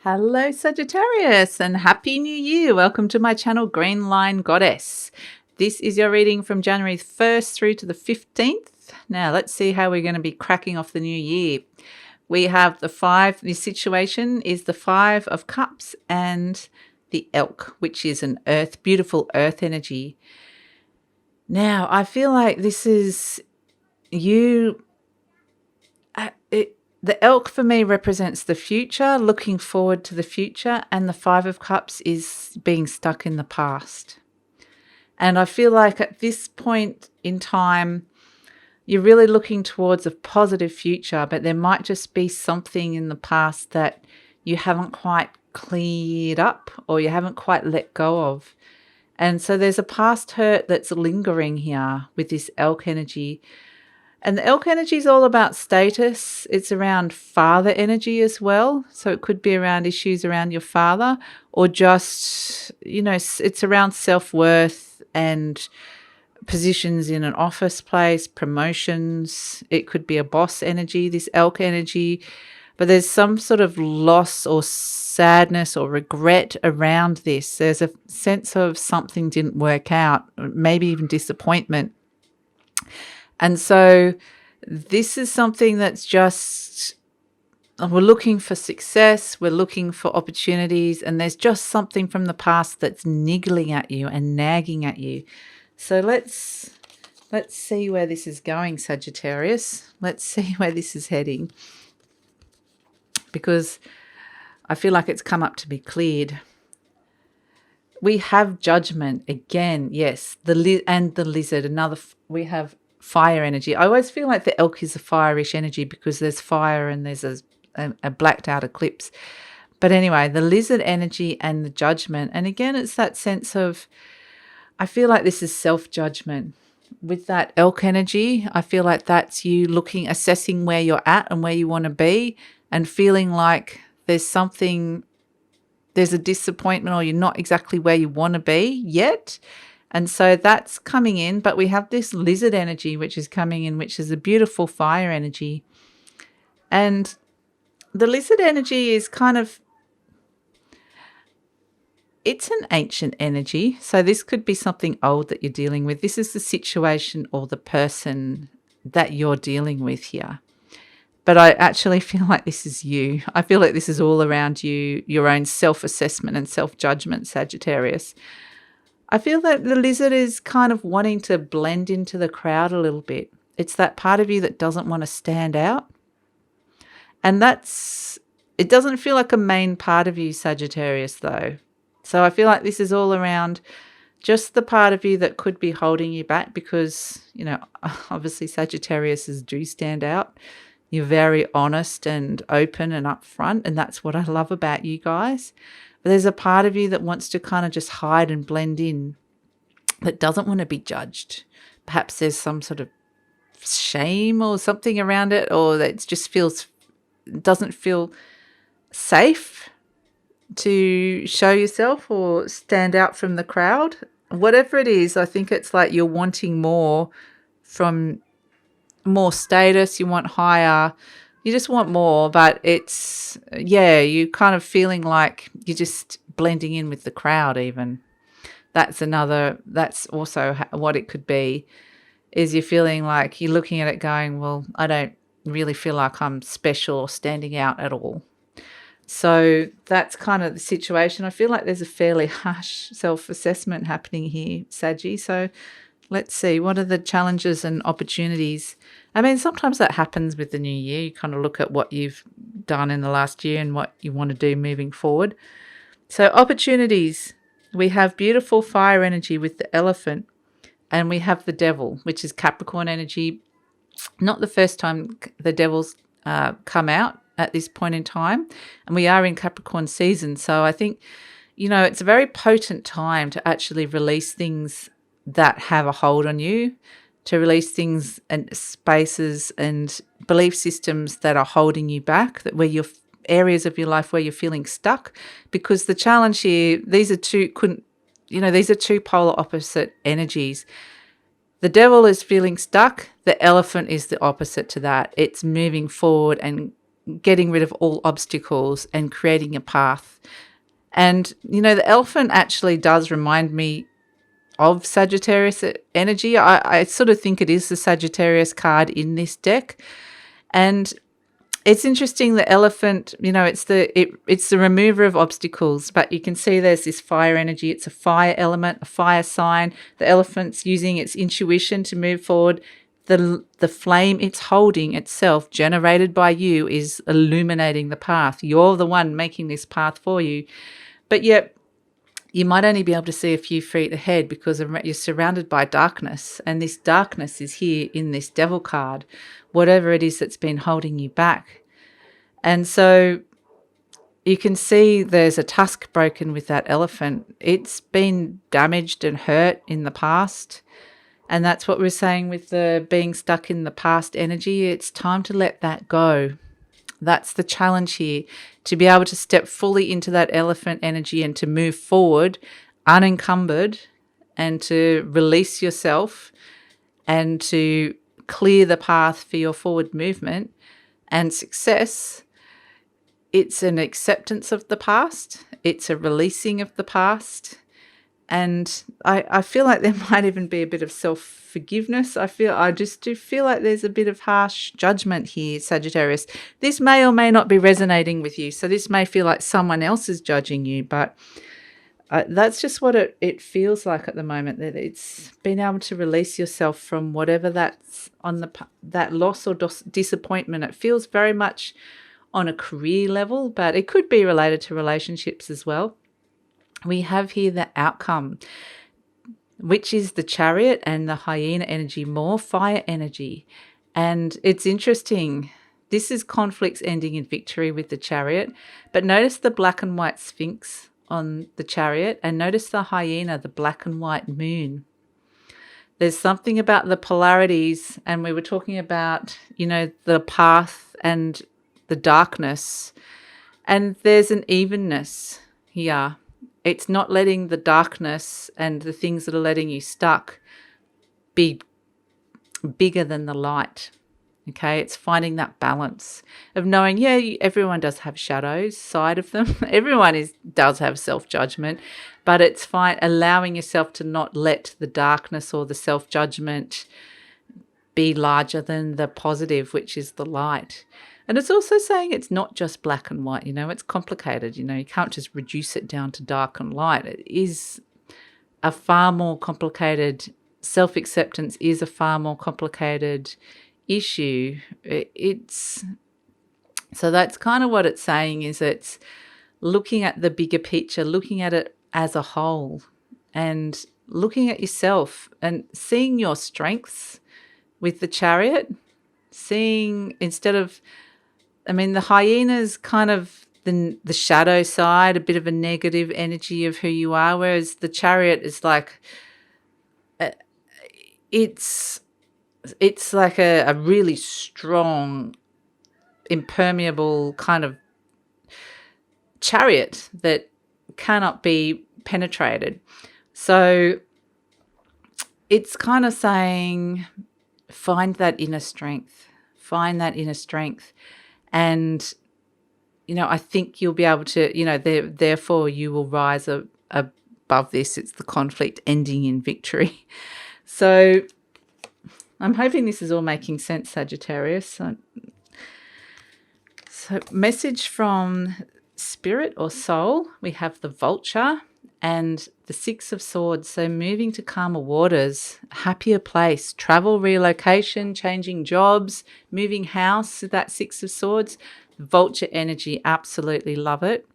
Hello, Sagittarius, and Happy New Year. Welcome to my channel, Green Line Goddess. This is your reading from January 1st through to the 15th. Now, let's see how we're going to be cracking off the new year. We have the situation is the Five of Cups and the Elk, which is an beautiful earth energy. Now, I feel like this is you. The elk for me represents the future, looking forward to the future, and the Five of Cups is being stuck in the past. And I feel like at this point in time, you're really looking towards a positive future, but there might just be something in the past that you haven't quite cleared up or you haven't quite let go of. And so there's a past hurt that's lingering here with this elk energy. And the elk energy is all about status. It's around father energy as well. So it could be around issues around your father or just, it's around self-worth and positions in an office place, promotions. It could be a boss energy, this elk energy. But there's some sort of loss or sadness or regret around this. There's a sense of something didn't work out, maybe even disappointment. And so this is something that's just, we're looking for success, we're looking for opportunities, and there's just something from the past that's niggling at you and nagging at you. So let's see where this is going, Sagittarius. Let's see where this is heading, because I feel like it's come up to be cleared. We have Judgment again, yes, the lizard. We have fire energy. I always feel like the elk is a fire-ish energy because there's fire and there's a blacked out eclipse. But anyway, the lizard energy and the Judgment. And again, it's that sense of, I feel like this is self-judgment. With that elk energy, I feel like that's you assessing where you're at and where you want to be and feeling like there's a disappointment or you're not exactly where you want to be yet. And so that's coming in, but we have this lizard energy which is coming in, which is a beautiful fire energy. And the lizard energy is it's an ancient energy. So this could be something old that you're dealing with. This is the situation or the person that you're dealing with here. But I actually feel like this is you. I feel like this is all around you, your own self-assessment and self-judgment, Sagittarius. I feel that the lizard is kind of wanting to blend into the crowd a little bit. It's that part of you that doesn't want to stand out. And it doesn't feel like a main part of you, Sagittarius, though. So I feel like this is all around just the part of you that could be holding you back because, obviously Sagittariuses do stand out. You're very honest and open and upfront, and that's what I love about you guys. But there's a part of you that wants to kind of just hide and blend in, that doesn't want to be judged. Perhaps there's some sort of shame or something around it, or that it just doesn't feel safe to show yourself or stand out from the crowd. Whatever it is, I think it's like you're wanting more status, you want higher, you just want more, but you kind of feeling like you're just blending in with the crowd even. That's also what it could be, is you're feeling like you're looking at it going, well, I don't really feel like I'm special or standing out at all. So that's kind of the situation. I feel like there's a fairly harsh self-assessment happening here, Saggy. So let's see, what are the challenges and opportunities? I mean, sometimes that happens with the new year. You kind of look at what you've done in the last year and what you want to do moving forward. So opportunities, we have beautiful fire energy with the elephant, and we have the devil, which is Capricorn energy. Not the first time the devil's come out at this point in time, and we are in Capricorn season. So I think, it's a very potent time to actually release things that have a hold on you, to release things and spaces and belief systems that are holding you back, that where you're areas of your life where you're feeling stuck. Because the challenge here, these are two polar opposite energies. The devil is feeling stuck. The elephant is the opposite to that. It's moving forward and getting rid of all obstacles and creating a path. And, the elephant actually does remind me of Sagittarius energy. I sort of think it is the Sagittarius card in this deck. And it's interesting, the elephant, it's the remover of obstacles, but you can see there's this fire energy. It's a fire element, a fire sign. The elephant's using its intuition to move forward. The flame it's holding itself, generated by you, is illuminating the path. You're the one making this path for you. But yet you might only be able to see a few feet ahead because you're surrounded by darkness. And this darkness is here in this devil card, whatever it is that's been holding you back. And so you can see there's a tusk broken with that elephant. It's been damaged and hurt in the past. And that's what we're saying with the being stuck in the past energy. It's time to let that go. That's the challenge here, to be able to step fully into that elephant energy and to move forward unencumbered and to release yourself and to clear the path for your forward movement and success. It's an acceptance of the past. It's a releasing of the past. And I feel like there might even be a bit of self-forgiveness. I just do feel like there's a bit of harsh judgment here, Sagittarius. This may or may not be resonating with you. So this may feel like someone else is judging you, but that's just what it feels like at the moment, that it's being able to release yourself from whatever that's on that loss or disappointment. It feels very much on a career level, but it could be related to relationships as well. We have here the outcome, which is the Chariot and the hyena energy, more fire energy. And it's interesting. This is conflicts ending in victory with the Chariot. But notice the black and white Sphinx on the Chariot, and notice the hyena, the black and white moon. There's something about the polarities, and we were talking about, the path and the darkness. And there's an evenness here. It's not letting the darkness and the things that are letting you stuck be bigger than the light. Okay, it's finding that balance of knowing, everyone does have shadows side of them. Everyone does have self-judgment, but it's fine allowing yourself to not let the darkness or the self-judgment be larger than the positive, which is the light. And it's also saying it's not just black and white, it's complicated. You can't just reduce it down to dark and light. It is a far more complicated, self-acceptance is a far more complicated issue. So that's kind of what it's saying, is it's looking at the bigger picture, looking at it as a whole and looking at yourself and seeing your strengths with the Chariot, seeing instead of, the hyena's kind of the shadow side, a bit of a negative energy of who you are, whereas the Chariot is like, it's like a really strong, impermeable kind of chariot that cannot be penetrated. So it's kind of saying, find that inner strength. And, I think you'll be able to, therefore you will rise above this. It's the conflict ending in victory. So I'm hoping this is all making sense, Sagittarius. So message from spirit or soul, we have the Vulture and the Six of Swords. So moving to calmer waters, happier place, travel, relocation, changing jobs, moving house, that Six of Swords. Vulture energy, absolutely love it.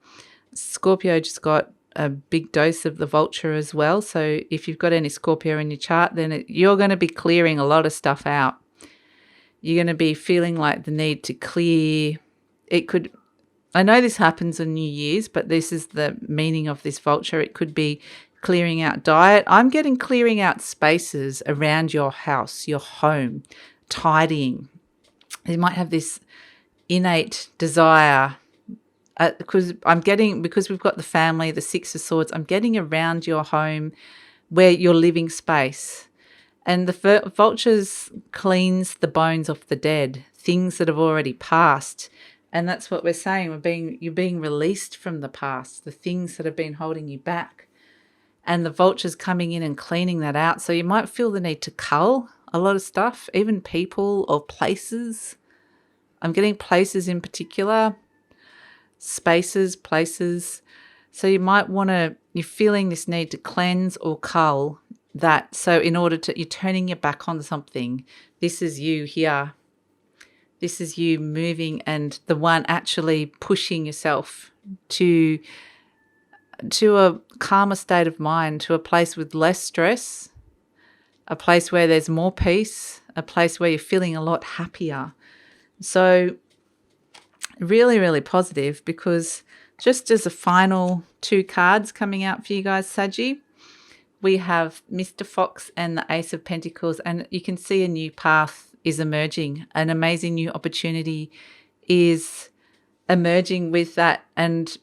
Scorpio just got a big dose of the Vulture as well. So if you've got any Scorpio in your chart, then you're going to be clearing a lot of stuff out. You're going to be feeling like the need to clear. I know this happens on New Year's, but this is the meaning of this Vulture. It could be clearing out diet. I'm getting clearing out spaces around your house, your home, tidying. You might have this innate desire because we've got the family, the Six of Swords, I'm getting around your home where your living space. And the Vultures cleans the bones of the dead, things that have already passed. And that's what we're saying. You're being released from the past, the things that have been holding you back. And the vulture's coming in and cleaning that out. So you might feel the need to cull a lot of stuff, even people or places. I'm getting places in particular, spaces, places. So you might want to, you're feeling this need to cleanse or cull that. So in order to, you're turning your back on something. This is you here. This is you moving and the one actually pushing yourself to a calmer state of mind, to a place with less stress, a place where there's more peace, a place where you're feeling a lot happier. So really, really positive, because just as a final 2 cards coming out for you guys, Saggy, we have Mr. Fox and the Ace of Pentacles, and you can see a new path is emerging. An amazing new opportunity is emerging with that, and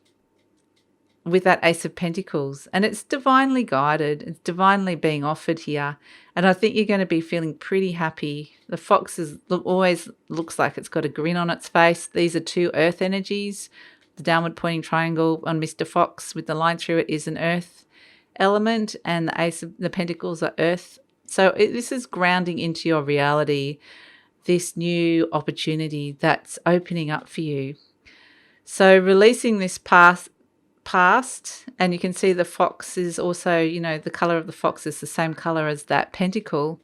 with that Ace of Pentacles, and it's divinely guided. It's divinely being offered here. And I think you're going to be feeling pretty happy. The fox always looks like it's got a grin on its face. These are 2 earth energies. The downward pointing triangle on Mr. Fox with the line through it is an earth element, and the Ace of the Pentacles are earth. So this is grounding into your reality, this new opportunity that's opening up for you. So releasing this past, and you can see the fox is also, you know, the color of the fox is the same color as that pentacle.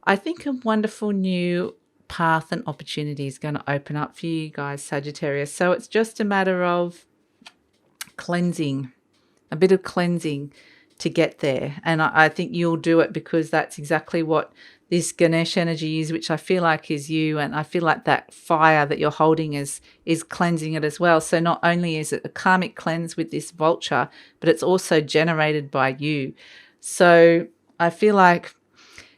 I think a wonderful new path and opportunity is going to open up for you guys, Sagittarius. So it's just a matter of cleansing, a bit of cleansing to get there. And I think you'll do it, because that's exactly what this Ganesh energy is, which I feel like is you. And I feel like that fire that you're holding is cleansing it as well. So not only is it a karmic cleanse with this vulture, but it's also generated by you. So I feel like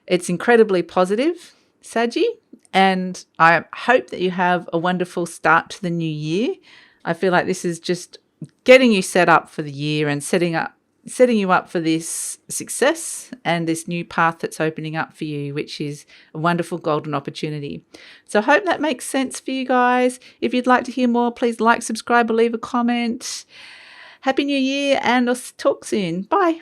it's incredibly positive, Saggy. And I hope that you have a wonderful start to the new year. I feel like this is just getting you set up for the year and setting you up for this success and this new path that's opening up for you, which is a wonderful golden opportunity. So I hope that makes sense for you guys. If you'd like to hear more, please like, subscribe, or leave a comment. Happy New Year, and I'll talk soon. Bye.